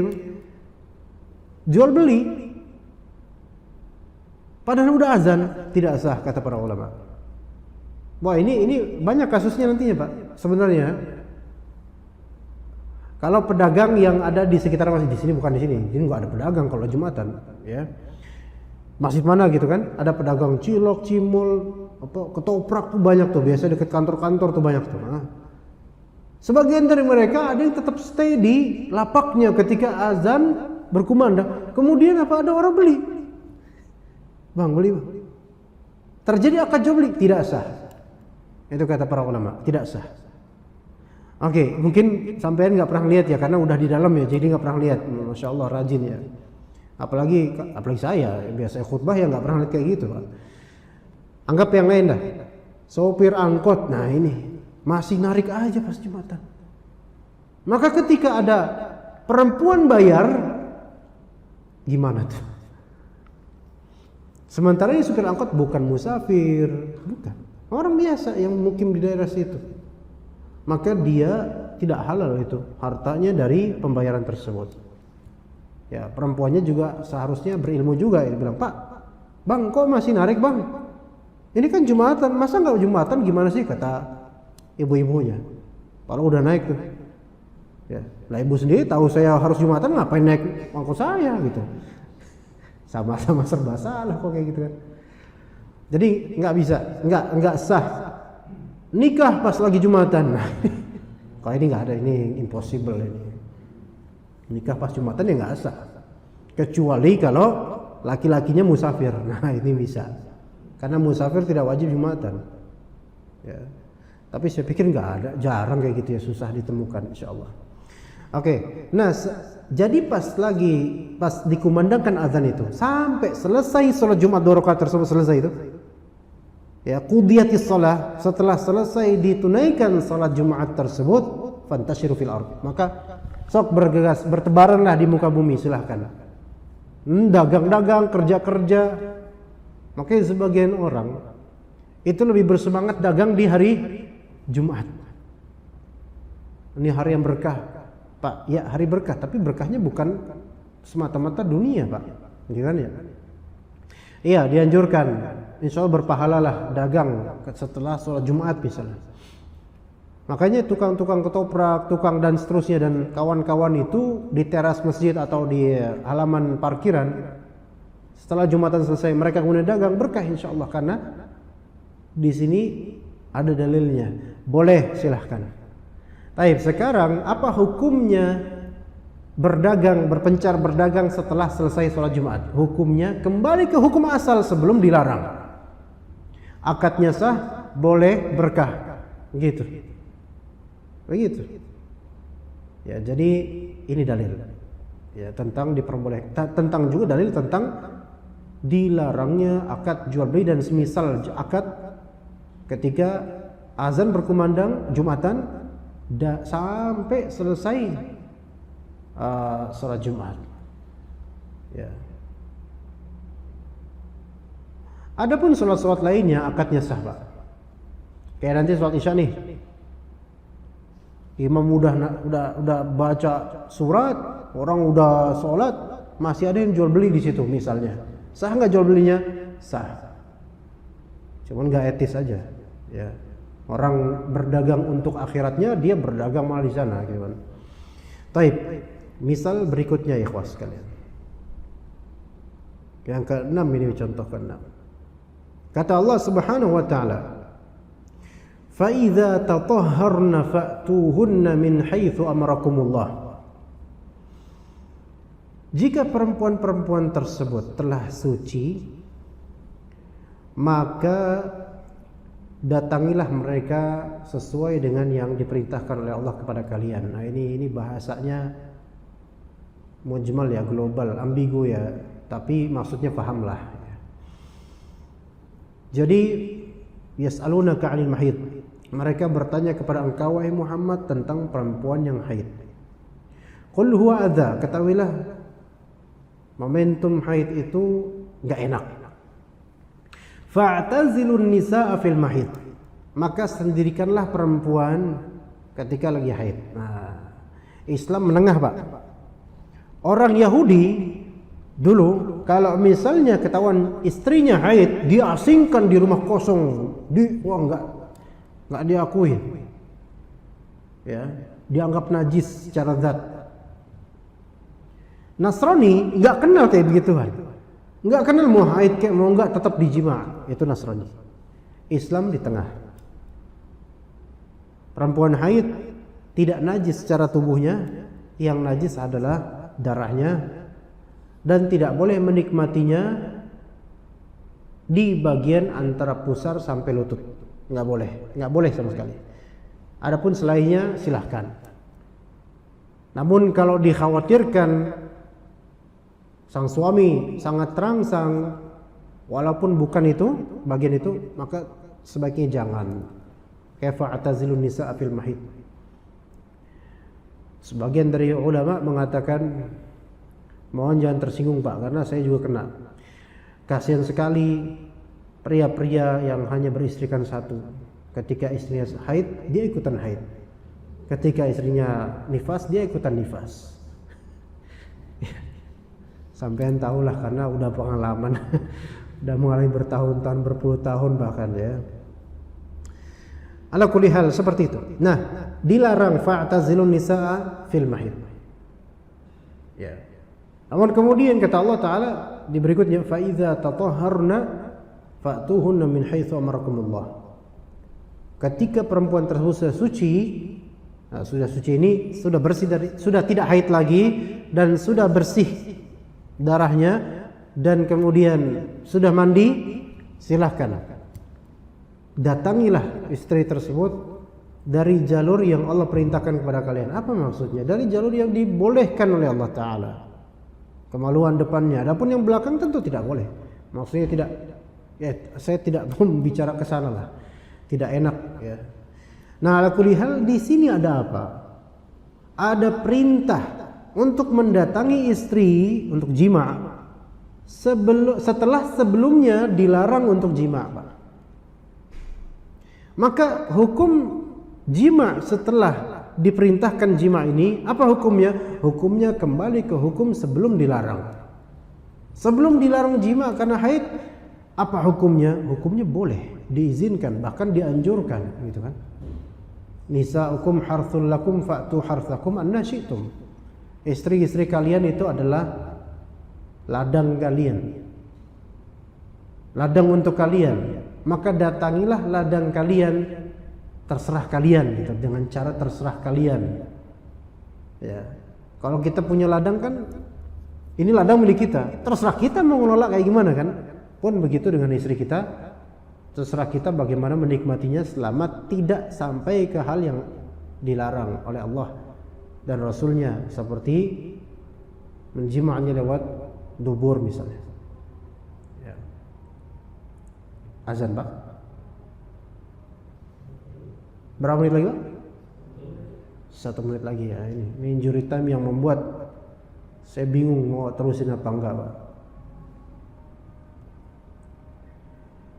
jual beli padahal udah azan, tidak sah kata para ulama. Wah, ini banyak kasusnya nantinya, Pak. Sebenarnya kalau pedagang yang ada di sekitar masjid, di sini bukan di sini nggak ada pedagang kalau Jumatan, ya. Masjid mana gitu kan? Ada pedagang cilok, cimol, ketoprak tuh banyak tuh, biasa dekat kantor-kantor tuh banyak tuh. Nah, sebagian dari mereka ada yang tetap stay di lapaknya ketika azan berkumandang. Kemudian apa, ada orang beli. Bang, beli bang. Terjadi akad jual beli, tidak sah. Itu kata para ulama, tidak sah. Oke, mungkin sampean nggak pernah lihat ya karena udah di dalam ya, jadi nggak pernah lihat. Masya Allah rajin ya. Apalagi saya biasa khutbah ya nggak pernah lihat kayak gitu, Pak. Anggap yang lain dah. Sopir angkot, nah ini masih narik aja pas Jumatan. Maka ketika ada perempuan bayar, gimana tuh? Sementara ini supir angkot bukan musafir, bukan. Orang biasa yang mukim di daerah situ. Maka dia tidak halal itu hartanya dari pembayaran tersebut. Ya, perempuannya juga seharusnya berilmu juga. Dia bilang, Pak, bang kok masih narik bang? Ini kan Jumatan, masa nggak Jumatan gimana sih, kata ibu-ibunya. Kalau udah naik tuh, ya, lah ibu sendiri tahu saya harus Jumatan, ngapain naik angkot saya gitu. Sama-sama serba salah kok kayak gitu kan. Jadi nggak bisa, nggak sah nikah pas lagi Jumatan. Kalau ini nggak ada, ini impossible ini. Nikah pas Jumatan ya nggak sah. Kecuali kalau laki-lakinya musafir. Nah ini bisa. Karena musafir tidak wajib Jumatan. Ya. Tapi saya pikir nggak ada, jarang kayak gitu ya, susah ditemukan insya Allah. Oke, nah jadi pas dikumandangkan azan itu sampai selesai sholat Jumat 2 rakaat tersebut selesai itu, ya qudiyatis shalah, setelah selesai ditunaikan sholat Jumat tersebut, fantashiru fil ardh, maka sok bergegas, bertebaranlah di muka bumi, silahkan dagang-dagang, kerja-kerja. Makanya sebagian orang itu lebih bersemangat dagang di hari Jumat. Ini hari yang berkah Pak, ya hari berkah, tapi berkahnya bukan semata-mata dunia Pak, gitu kan ya? Iya, dianjurkan, insya Allah berpahalalah dagang setelah sholat Jumat misalnya. Makanya tukang-tukang ketoprak, tukang dan seterusnya dan kawan-kawan itu di teras masjid atau di halaman parkiran, setelah Jumatan selesai mereka kemudian dagang, berkah insya Allah, karena di sini ada dalilnya, boleh silahkan. Baik, sekarang apa hukumnya berpencar berdagang setelah selesai sholat Jumat? Hukumnya kembali ke hukum asal sebelum dilarang. Akadnya sah, boleh, berkah. Begitu. Ya, jadi ini dalil. Ya, tentang diperbolehkan, tentang juga dalil tentang dilarangnya akad jual beli dan semisal akad ketika azan berkumandang Jumatan sampai selesai sholat Jumat. Ya. Adapun sholat-sholat lainnya akadnya sah Pak. Kayak nanti sholat Isya nih, imam udah baca surat, orang udah sholat, masih ada yang jual beli di situ misalnya. Sah nggak jual belinya? Sah. Cuman nggak etis aja. Ya. Orang berdagang untuk akhiratnya, dia berdagang malah di sana, gitu kan. Taib. Misal berikutnya ya ikhwas sekalian. Yang ke-6 ini contoh ke-6. Kata Allah Subhanahu wa taala, "Fa idza tatahharna fa'tuhunna min haitsu amarakumullah." Jika perempuan-perempuan tersebut telah suci, maka datangilah mereka sesuai dengan yang diperintahkan oleh Allah kepada kalian. Nah ini bahasanya mujmal ya, global, ambigu ya. tapi maksudnya fahamlah. Jadi yas'alunaka 'anil mahid. Mereka bertanya kepada engkau wahai Muhammad tentang perempuan yang haid. Qul huwa adza, ketahuilah momentum haid itu enggak enak. Fa'tazilun nisaa fil mahid. Maka sendirikanlah perempuan ketika lagi haid. Nah, Islam menengah, Pak. Orang Yahudi dulu kalau misalnya ketahuan istrinya haid, diasingkan di rumah kosong, enggak diakui. Ya, dianggap najis secara zat. Nasrani enggak kenal kayak begituan. Enggak kenal mau haid kayak mau enggak tetap dijima. Itu Nasrani. Islam di tengah. Perempuan haid tidak najis secara tubuhnya, yang najis adalah darahnya, dan tidak boleh menikmatinya di bagian antara pusar sampai lutut. Enggak boleh sama sekali. Adapun selainnya silahkan. Namun kalau dikhawatirkan sang suami sangat terangsang walaupun bukan itu bagian itu, maka sebaiknya jangan. Kaifa atazilun nisaa fil mahid. Sebagian dari ulama mengatakan, mohon jangan tersinggung Pak, karena saya juga kena. Kasihan sekali pria-pria yang hanya beristrikan satu. Ketika istrinya haid, dia ikutan haid. Ketika istrinya nifas, dia ikutan nifas. Sampean tahulah karena udah pengalaman. Udah mengalami bertahun-tahun, berpuluh tahun bahkan ya. Ala kulli hal seperti itu. Nah, dilarang fa'tazilun nisaa fil mahid. Ya. Namun kemudian kata Allah Taala di berikutnya, fa idza tatahharna fa'tuhunna min haitsu amarakumullah. Ketika perempuan tersebut sudah suci, nah, sudah suci ini sudah bersih dari, sudah tidak haid lagi dan sudah bersih darahnya dan kemudian sudah mandi, silahkan datangilah istri tersebut dari jalur yang Allah perintahkan kepada kalian. Apa maksudnya? Dari jalur yang dibolehkan oleh Allah Ta'ala. Kemaluan depannya. Adapun yang belakang tentu tidak boleh. Maksudnya tidak, ya, saya tidak mau bicara ke sana lah. Tidak enak ya. Nah, ala kulli hal di sini ada apa? Ada perintah untuk mendatangi istri untuk jima setelah sebelumnya dilarang untuk jima, Pak. Maka hukum jima setelah diperintahkan jima ini, apa hukumnya? Hukumnya kembali ke hukum sebelum dilarang. Sebelum dilarang jima karena haid, apa hukumnya? Hukumnya boleh, diizinkan, bahkan dianjurkan, gitu kan? Nisa'ukum harthul lakum fa'tu harthakum anna syi'tum. Istri-istri kalian itu adalah ladang kalian, ladang untuk kalian, maka datangilah ladang kalian, terserah kalian gitu, dengan cara terserah kalian. Ya. Kalau kita punya ladang kan, ini ladang milik kita, terserah kita mau ngelola kayak gimana kan. Pun begitu dengan istri kita, terserah kita bagaimana menikmatinya selama tidak sampai ke hal yang dilarang oleh Allah dan Rasulnya, seperti menjima'nya lewat dubur misalnya. Ya. Azan Pak. Berapa menit lagi Pak? 1 menit lagi ya. Ini injury time yang membuat saya bingung mau terusin apa enggak Pak.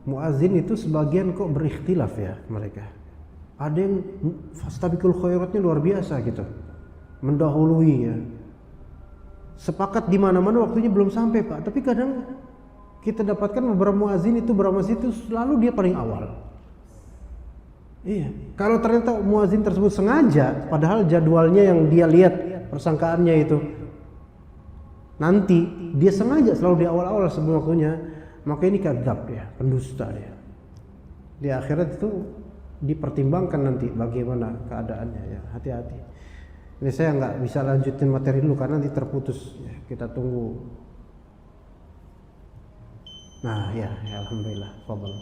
Muazin itu sebagian kok berikhtilaf ya mereka. Ada yang fastabiqul khairatnya luar biasa gitu, mendahului ya. Sepakat di mana-mana waktunya belum sampai Pak. Tapi kadang kita dapatkan beberapa muazin itu selalu dia paling awal. Iya. Kalau ternyata muazin tersebut sengaja, padahal jadwalnya yang dia lihat persangkaannya itu nanti dia sengaja selalu di awal-awal sebelum waktunya, maka ini kadzab ya, pendusta dia. Di akhirat itu dipertimbangkan nanti bagaimana keadaannya ya, hati-hati. Ini saya nggak bisa lanjutin materi dulu karena nanti terputus ya, kita tunggu. Nah ya alhamdulillah, fadhal.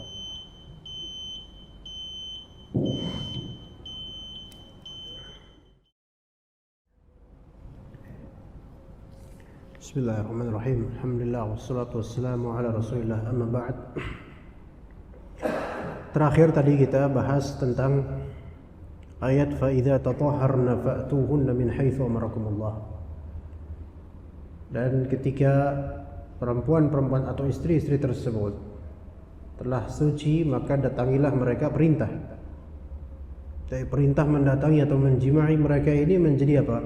Bismillahirrahmanirrahim. Alhamdulillah wassalatu wassalamu ala Rasulillah, amma ba'd. Terakhir tadi kita bahas tentang ayat fa idza tatahharna fa'tuhunna min haitsu amarakumullah. Dan ketika perempuan-perempuan atau istri-istri tersebut telah suci, maka datangilah mereka. Perintah. Jadi perintah mendatangi atau menjimai mereka ini menjadi apa?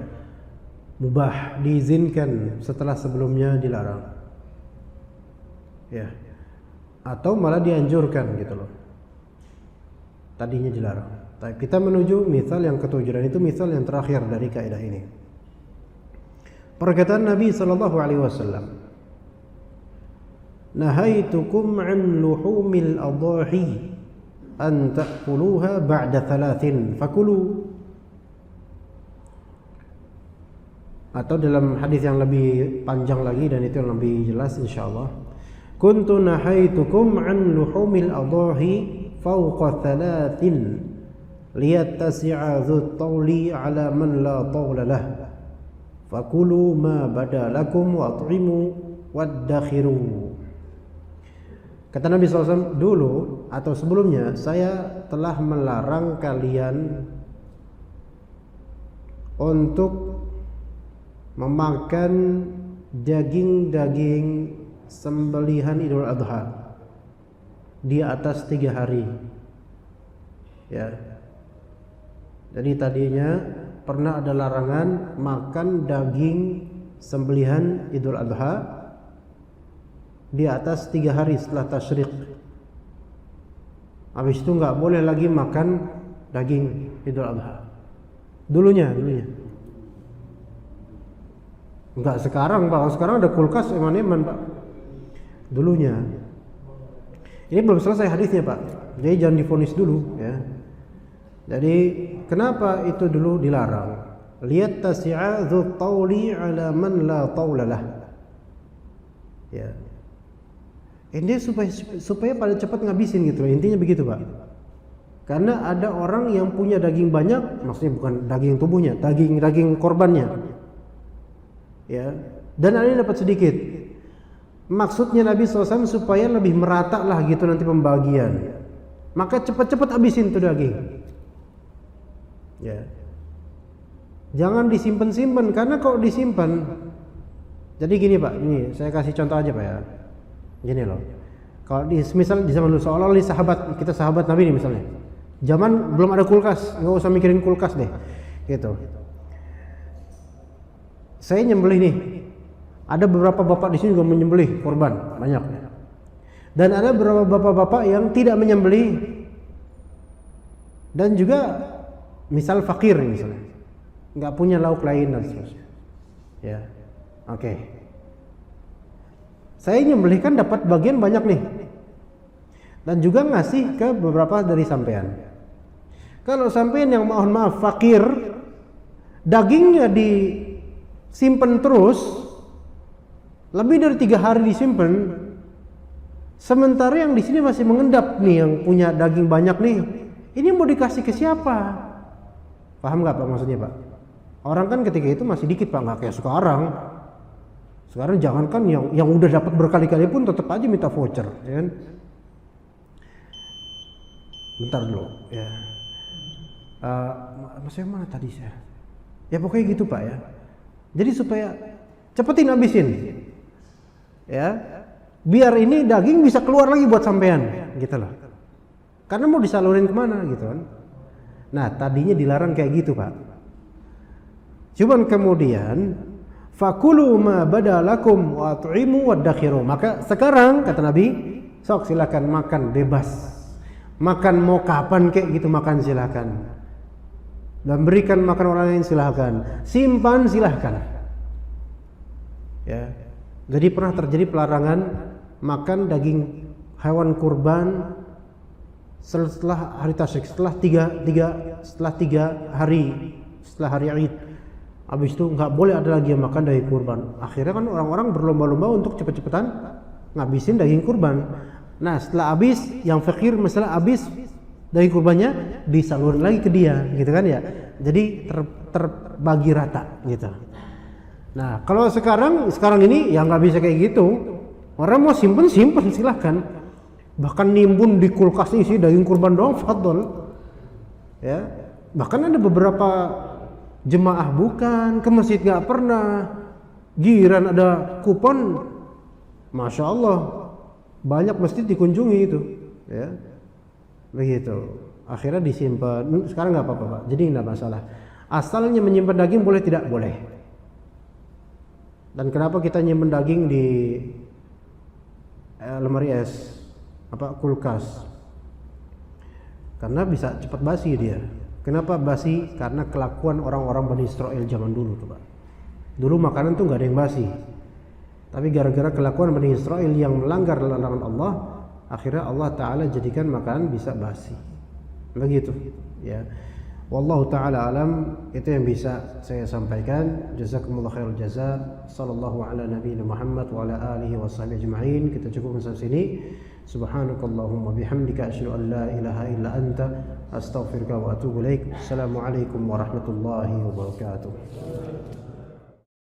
Mubah, diizinkan setelah sebelumnya dilarang. Ya. Atau malah dianjurkan gitu loh. Tadinya dilarang. Tapi kita menuju misal yang ketujuh, dan itu misal yang terakhir dari kaidah ini. Perkataan Nabi sallallahu alaihi wasallam, "Nahaitukum 'an luhumil adhahi an ta'kuluha ba'da thalathin fakulu." Atau dalam hadis yang lebih panjang lagi dan itu yang lebih jelas insyaallah, kuntu nahaitukum 'an luhumil adhahi fawqa thalathin liyattasi'a dzut tawli 'ala man la tawla lah fakulu ma bada lakum wa at'imu waddakhiru. Kata Nabi SAW, dulu atau sebelumnya saya telah melarang kalian untuk memakan daging-daging sembelihan Idul Adha di atas 3 hari. Ya. Jadi tadinya pernah ada larangan makan daging sembelihan Idul Adha di atas 3 hari setelah tasyrik. Habis itu nggak boleh lagi makan daging Idul Adha. Dulunya. Enggak sekarang, Pak. Sekarang ada kulkas eman-eman, Pak. Dulunya. Ini belum selesai hadisnya, Pak. Jadi jangan divonis dulu, ya. Jadi kenapa itu dulu dilarang? Lihat tasi'a dzut tawli 'ala man la tawla lah. Ya. Ini supaya pada cepat ngabisin gitu. Intinya begitu, Pak. Karena ada orang yang punya daging banyak, maksudnya bukan daging tubuhnya, daging korbannya. Ya, dan ada yang dapat sedikit. Maksudnya Nabi SAW supaya lebih merata lah gitu nanti pembagian. Maka cepat-cepat habisin tuh daging. Ya, jangan disimpan-simpan, karena kalau disimpan, jadi gini Pak, ini saya kasih contoh aja Pak ya. Gini loh, kalau misal di zaman dulu seolah-olah kita sahabat Nabi nih misalnya, zaman belum ada kulkas, nggak usah mikirin kulkas deh, gitu. Saya nyembelih nih. Ada beberapa bapak di sini juga menyembelih korban, banyak. Dan ada beberapa bapak-bapak yang tidak menyembelih. Dan juga misal fakir misalnya, nggak punya lauk lain dan seterusnya. Ya, oke. Saya nyembelih kan dapat bagian banyak nih. Dan juga ngasih ke beberapa dari sampean. Kalau sampean yang mohon maaf fakir, dagingnya simpen terus, lebih dari 3 hari disimpan, sementara yang di sini masih mengendap nih, yang punya daging banyak nih, ini mau dikasih ke siapa? Paham nggak Pak maksudnya Pak? Orang kan ketika itu masih dikit Pak, nggak kayak sekarang. Sekarang jangankan yang udah dapat berkali-kali pun tetap aja minta voucher, ya kan? Bentar dulu, ya. Maksudnya mana tadi saya? Ya pokoknya gitu Pak ya. Jadi supaya cepetin habisin, ya, biar ini daging bisa keluar lagi buat sampean, gitu loh. Karena mau disalurin kemana, gitu kan? Nah, tadinya dilarang kayak gitu Pak. Cuman kemudian, fakulu ma badalakum wa at'imu waddakhiru. Maka sekarang kata Nabi, sok silakan makan bebas, makan mau kapan kayak gitu makan silakan. Dan berikan makan orang lain silahkan, simpan silahkan. Ya, jadi pernah terjadi pelarangan makan daging hewan kurban setelah hari tasyrik, setelah tiga hari setelah hari Id. Habis itu nggak boleh ada lagi yang makan daging kurban. Akhirnya kan orang-orang berlomba-lomba untuk cepet-cepetan ngabisin daging kurban. Nah setelah habis, yang fakir misalnya habis daging kurbannya, disalurin lagi ke dia, gitu kan ya. Jadi terbagi rata gitu. Nah, kalau sekarang ini ya nggak bisa kayak gitu. Orang mau simpen silahkan. Bahkan nimbun di kulkas isi daging kurban doang, fadol. Ya, bahkan ada beberapa jemaah bukan ke masjid nggak pernah. Giran ada kupon, masya Allah, banyak masjid dikunjungi itu. Ya, begitu. Akhirnya disimpan. Sekarang nggak apa-apa, Pak. Jadi nggak masalah. Asalnya menyimpan daging boleh tidak boleh. Dan kenapa kita nyimpan daging di lemari es, kulkas? Karena bisa cepat basi dia. Kenapa basi? Karena kelakuan orang-orang Bani Israel zaman dulu tuh, Pak. Dulu makanan tuh nggak ada yang basi. Tapi gara-gara kelakuan Bani Israel yang melanggar larangan Allah, akhirnya Allah Ta'ala jadikan makanan bisa basi. Begitu, ya. Wallahu ta'ala alam, itu yang bisa saya sampaikan. Jazakumullah khairul jaza. Sallallahu ala nabiyina Muhammad wa ala alihi wa sahbihi ajma'in. Kita cukupkan sampai sini. Subhanakallahumma bihamdika asyhadu an la ilaha illa anta astaghfiruka wa atubu ilaik. Assalamualaikum warahmatullahi wabarakatuh.